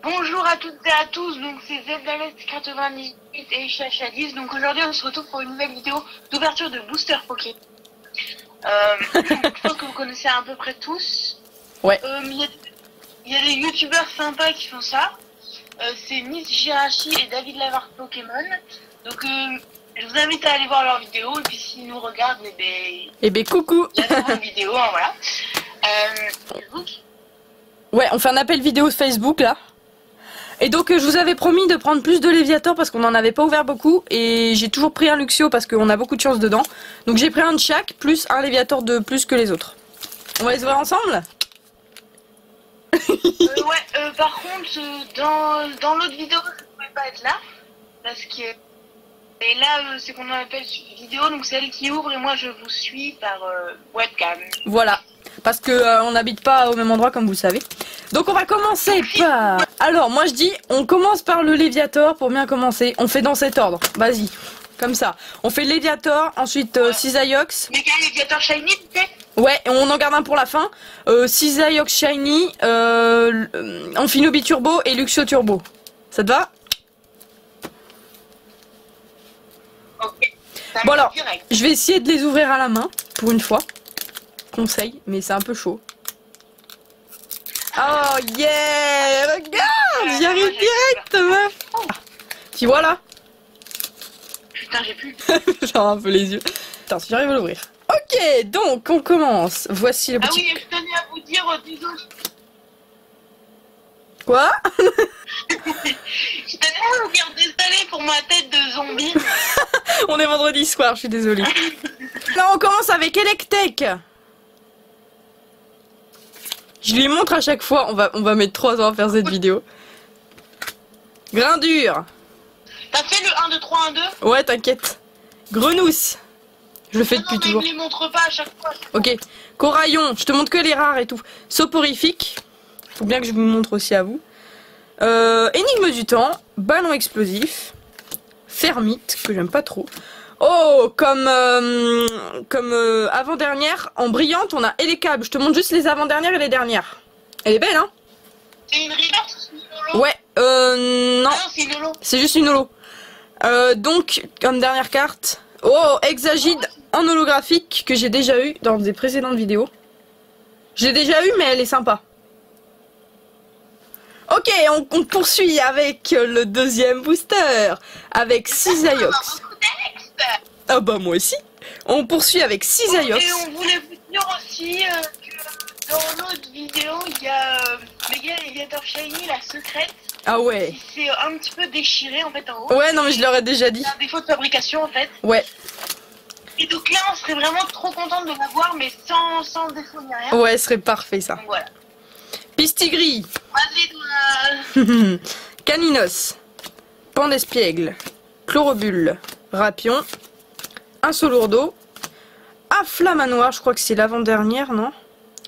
Bonjour à toutes et à tous, donc c'est Zeldalet98 et Chachadis. Donc aujourd'hui on se retrouve pour une nouvelle vidéo d'ouverture de Booster Poké. Je pense que vous connaissez à peu près tous. Ouais. Il y a des youtubeurs sympas qui font ça. C'est Miss Jirachi et David Lavare Pokémon. Donc je vous invite à aller voir leurs vidéos et puis s'ils nous regardent, coucou. il y a des bonnes vidéos, hein, voilà. Facebook. Ouais, on fait un appel vidéo Facebook là. Et donc je vous avais promis de prendre plus de Léviator parce qu'on n'en avait pas ouvert beaucoup. Et j'ai toujours pris un Luxio parce qu'on a beaucoup de chance dedans. Donc j'ai pris un de chaque, plus un Léviator de plus que les autres. On va les ouvrir ensemble. Par contre, dans l'autre vidéo, je ne pouvais pas être là. Parce que... Et là, c'est qu'on appelle vidéo, donc c'est elle qui ouvre et moi je vous suis par webcam. Voilà. Parce que on n'habite pas au même endroit comme vous le savez. Donc on va commencer par... Alors moi je dis, on commence par le Léviator pour bien commencer. On fait dans cet ordre. Vas-y. Comme ça. On fait Léviator, ensuite Cisaiox. Mais quel Léviator Shiny, tu sais? Ouais, et on en garde un pour la fin. Cisaiox Shiny, Amphinobi Turbo et Luxio Turbo. Ça te va? Ok. Bon alors, je vais essayer de les ouvrir à la main, pour une fois. Conseil, mais c'est un peu chaud. Oh yeah! Regarde! J'y arrive direct, meuf! Tu vois là? Putain, j'ai plus. Genre un peu les yeux. Attends, si j'arrive à l'ouvrir. Ok, donc on commence. Voici le petit... Ah oui, je tenais à vous dire, désolé. Quoi? Je tenais à vous dire désolé pour ma tête de zombie. On est vendredi soir, je suis désolée. Là, on commence avec Electek. Je lui montre à chaque fois, on va mettre 3 ans à faire cette vidéo. Grindure. T'as fait le 1, 2, 3, 1, 2? Ouais, t'inquiète. Grenousse. Je le fais depuis toujours. Non, mais il me les montre pas à chaque fois. Ok. Coraillon, je te montre que les rares et tout. Soporifique. Faut bien que je vous montre aussi à vous. Énigme du temps. Ballon explosif. Fermite, que j'aime pas trop. Oh, comme avant-dernière, en brillante, on a Elekab. Je te montre juste les avant-dernières et les dernières. Elle est belle, hein? C'est une reverse ou une holo? Ouais, non. Ah non, c'est une holo. C'est juste une holo. Donc, comme dernière carte, oh, Exagide en holographique, que j'ai déjà eu dans des précédentes vidéos. J'ai déjà eu, mais elle est sympa. Ok, on poursuit avec le deuxième booster, avec Cisaiox. Ah bah moi aussi. On poursuit avec Cisaiox. Et on voulait vous dire aussi que dans l'autre vidéo, il y a Mega Léviator Shiny, la secrète. Ah ouais. Qui s'est un petit peu déchirée en fait en haut. Ouais, non mais je leur ai déjà dit. C'est un défaut de fabrication en fait. Ouais. Et donc là, on serait vraiment trop contente de l'avoir, mais sans défaut ni rien. Ouais, ce serait parfait ça. Donc voilà. Pistigris. Vas-y, toi. Caninos. Pandespiègle. Chlorobule. Rapion. Un Solourdo. Afflamanoir, je crois que c'est l'avant-dernière, non?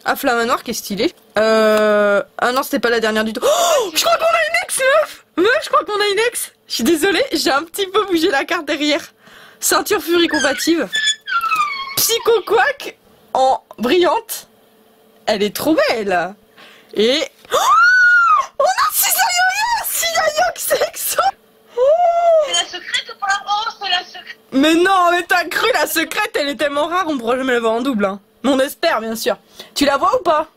Afflamanoir qui est stylé. Ah non, c'était pas la dernière du tout. Oh, je crois qu'on a une ex, meuf! Meuf, je crois qu'on a une ex. Je suis désolée, j'ai un petit peu bougé la carte derrière. Ceinture Furie combative. Psycho Quack en brillante. Elle est trop belle. Et... Oh, on a Cisaiox Exo. C'est la secrète ou pas? Oh, c'est la secrète. Mais non, mais t'as cru, la secrète, elle est tellement rare, on pourra jamais la voir en double. Hein. Mais on espère, bien sûr. Tu la vois ou pas?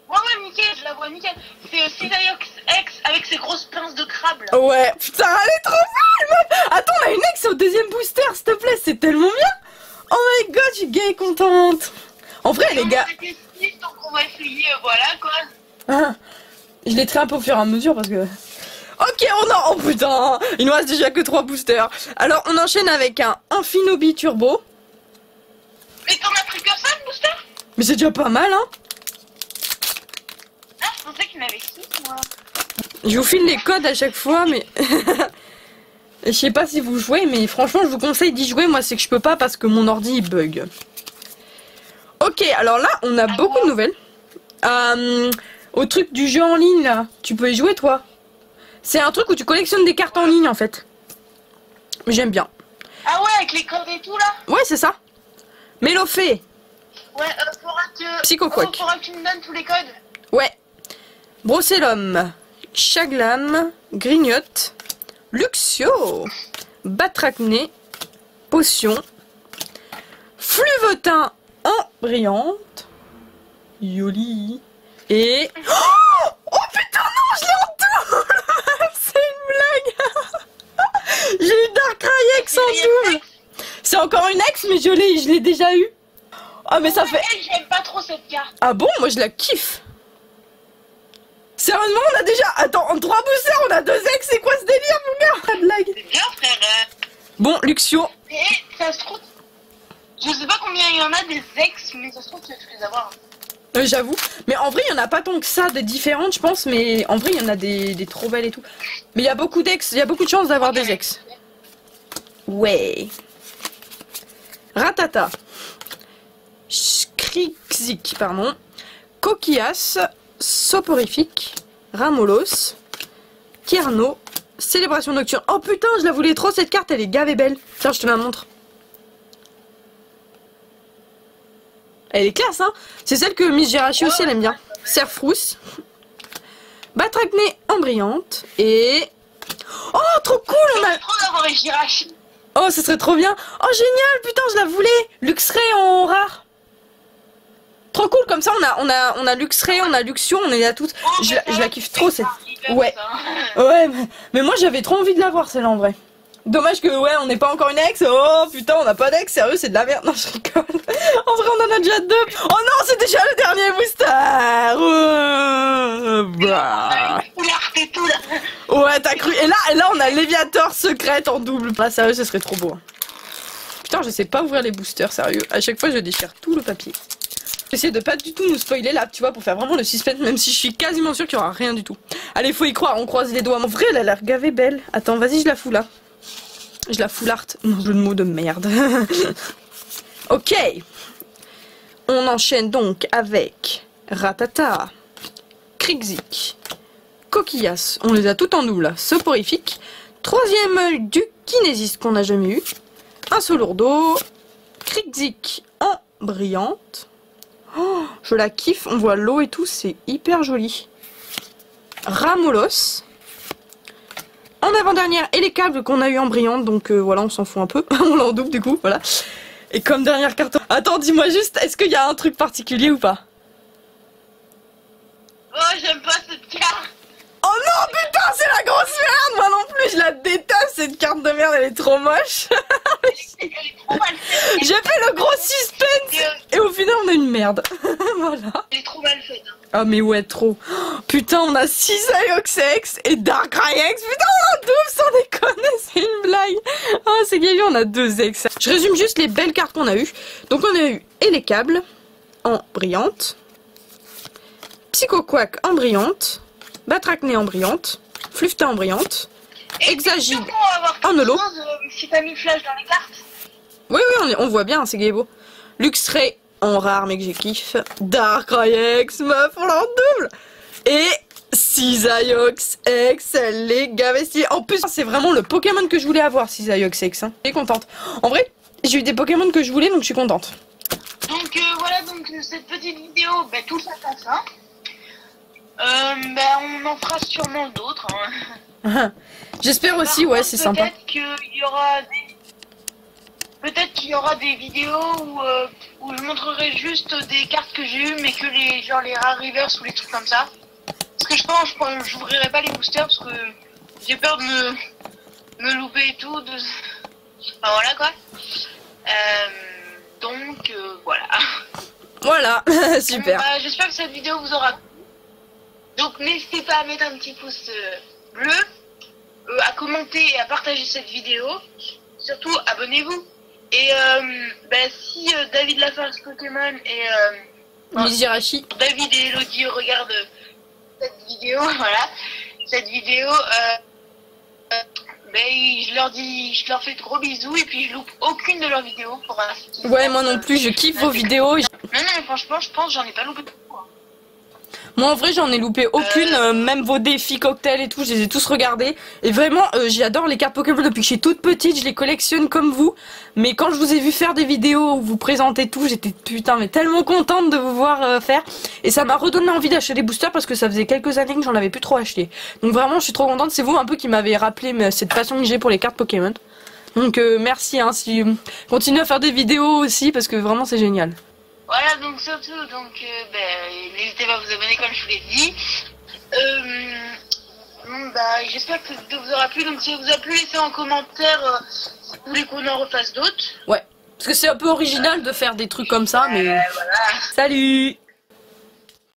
Ouais, nickel, je la vois nickel. C'est Cisaiox X avec ses grosses pinces de crabe là. Ouais, putain, elle est trop belle, meuf. Attends, on a une ex au deuxième booster, s'il te plaît, c'est tellement bien. Oh my god, je suis gay et contente. En vrai, les gars... Donc on va essayer, voilà quoi. Ah, je les trie un peu au fur et à mesure parce que... Ok, on a... Oh putain, il nous reste déjà que 3 boosters. Alors, on enchaîne avec un Amphinobi Turbo. Mais t'en as pris que ça, le booster? Mais c'est déjà pas mal, hein. Ah, je pensais qu'il y en avait 6, moi. Je vous file les codes à chaque fois, mais... Je sais pas si vous jouez, mais franchement, je vous conseille d'y jouer. Moi, c'est que je peux pas parce que mon ordi, il bug. Ok, alors là, on a beaucoup de nouvelles. Au truc du jeu en ligne, là. Tu peux y jouer, toi? C'est un truc où tu collectionnes des cartes en ligne, en fait. J'aime bien. Ah ouais, avec les codes et tout, là? Ouais, c'est ça. Mélofée. Ouais, faudra que... Psycho Quack. Faudra que tu me donnes tous les codes. Ouais. Brossellum. Chaglam, Grignotte, Luxio, Batracné, Potion, Fluvetin en brillante, Yoli, et... Oh, oh putain non, je l'ai en double. C'est une blague. J'ai eu Darkrai-X en double. C'est encore une ex, mais je l'ai déjà eu. Ah mais ça fait... J'aime pas trop cette carte. Ah bon, moi je la kiffe. Sérieusement, on a déjà... Attends, en 3 boosters, on a 2 ex, c'est quoi ce délire, mon gars? Pas de blague. C'est bien, frère. Bon, Luxio. Et ça se trouve... Je sais pas combien il y en a des ex, mais ça se trouve que tu vas les avoir. J'avoue. Mais en vrai, il y en a pas tant que ça, des différentes, je pense. Mais en vrai, il y en a des trop belles et tout. Mais il y a beaucoup d'ex, il y a beaucoup de chances d'avoir des ex. Ouais. Ratata. Skrizik, pardon. Coquillas. Soporifique. Ramolos. Kierno. Célébration nocturne. Oh putain, je la voulais trop cette carte, elle est gavée belle. Tiens, je te la montre. Elle est classe, hein. C'est celle que Miss Girachi aussi, elle aime bien. Serfrousse. Batracné en brillante. Et... Oh, trop cool, on a... trop d'avoir les Girachi. Oh, ce serait trop bien. Oh, génial, putain, je la voulais. Luxray en rare. Trop cool, comme ça, on a Luxray, on a Luxio, on est là toutes. Oh, Je la kiffe trop, cette... Ouais. Ouais. Ouais, mais moi, j'avais trop envie de la voir, celle-là, en vrai. Dommage que, ouais, on n'est pas encore une ex. Oh, putain, on n'a pas d'ex, sérieux, c'est de la merde. Non, je rigole. En vrai, on en a déjà 2. Oh non, c'est déjà le dernier booster. Bah. Et tout, là. Ouais, t'as cru. Et là, on a Léviator secrète en double. Ah, sérieux, ce serait trop beau. Hein. Putain, je sais pas ouvrir les boosters, sérieux. À chaque fois, je déchire tout le papier. J'essaie de pas du tout nous spoiler là, tu vois, pour faire vraiment le suspense, même si je suis quasiment sûre qu'il y aura rien du tout. Allez, faut y croire, on croise les doigts. En vrai, elle a l'air gavée belle. Attends, vas-y, je la fous là. Je la fous l'art. Non, jeu de mots de merde. Ok. On enchaîne donc avec Ratata, Krixik, Coquillas. On les a toutes en double. Soporifique. Troisième du Kinésis qu'on n'a jamais eu. Un Solourdo. Krixik en brillante. Oh, je la kiffe. On voit l'eau et tout. C'est hyper joli. Ramolos. En avant-dernière, et les câbles qu'on a eu en brillante, donc voilà, on s'en fout un peu. On l'a en double du coup, voilà. Et comme dernière carte... Attends, dis-moi juste, est-ce qu'il y a un truc particulier ou pas? Oh, j'aime pas cette carte. Oh non, putain, c'est la grosse merde. Moi non plus, je la déteste, cette carte de merde, elle est trop moche. Elle est trop mal faite. J'ai fait le gros suspense, et au final, on a une merde. Voilà. Elle est trop mal faite. Hein. Ah mais ouais, trop. Oh, putain, on a 6 Iox et Darkrai-X. Putain, on a 12, sans déconner, c'est une blague. Oh, c'est gay, on a 2 ex. Je résume juste les belles cartes qu'on a eues. Donc on a eu et les câbles en brillante, Psychoquack en brillante, Batracné en brillante, Flufta en brillante, Exagide en holo. Si t'as mis flash dans les cartes. Oui, on voit bien, c'est gay beau. Luxray en rare, mais que j'ai kiffe. Darkrai-X, meuf, on l'a en double. Et Cisaiox X, les gars, en plus, c'est vraiment le Pokémon que je voulais avoir, Cisaiox X. Hein. Je suis contente. En vrai, j'ai eu des Pokémon que je voulais, donc je suis contente. Donc voilà, donc cette petite vidéo, bah, tout ça passe, hein. Bah, on en fera sûrement d'autres. Hein. J'espère aussi, ouais, c'est sympa. Peut-être qu'il y aura des vidéos où je montrerai juste des cartes que j'ai eues, mais que les rares rivers ou les trucs comme ça. Parce que je pense que j'ouvrirai pas les boosters parce que j'ai peur de me louper et tout. Enfin voilà quoi. Donc voilà. Voilà, super. J'espère que cette vidéo vous aura plu. Donc n'hésitez pas à mettre un petit pouce bleu, à commenter et à partager cette vidéo. Surtout abonnez-vous. Et si David Lafarge Pokémon et Miss Girachi, David et Elodie regardent cette vidéo, voilà, cette vidéo, je leur fais de gros bisous et puis je loupe aucune de leurs vidéos pour ouais, moi non plus, je kiffe vos vidéos. Non, mais franchement, je pense que j'en ai pas loupé beaucoup. Hein. Moi en vrai j'en ai loupé aucune, même vos défis cocktails et tout, je les ai tous regardés. Et vraiment j'adore les cartes Pokémon depuis que je suis toute petite, je les collectionne comme vous. Mais quand je vous ai vu faire des vidéos où vous présentez tout, j'étais putain mais tellement contente de vous voir faire. Et ça m'a redonné envie d'acheter des boosters parce que ça faisait quelques années que j'en avais plus trop acheté. Donc vraiment je suis trop contente, c'est vous un peu qui m'avez rappelé cette passion que j'ai pour les cartes Pokémon. Donc merci, hein, si continuez à faire des vidéos aussi parce que vraiment c'est génial. Voilà, donc surtout, n'hésitez pas à vous abonner comme je vous l'ai dit. J'espère que cette vidéo vous aura plu. Donc si elle vous a plu, laissez en commentaire si vous voulez qu'on en refasse d'autres. Ouais, parce que c'est un peu original de faire des trucs comme ça, mais... Voilà. Salut!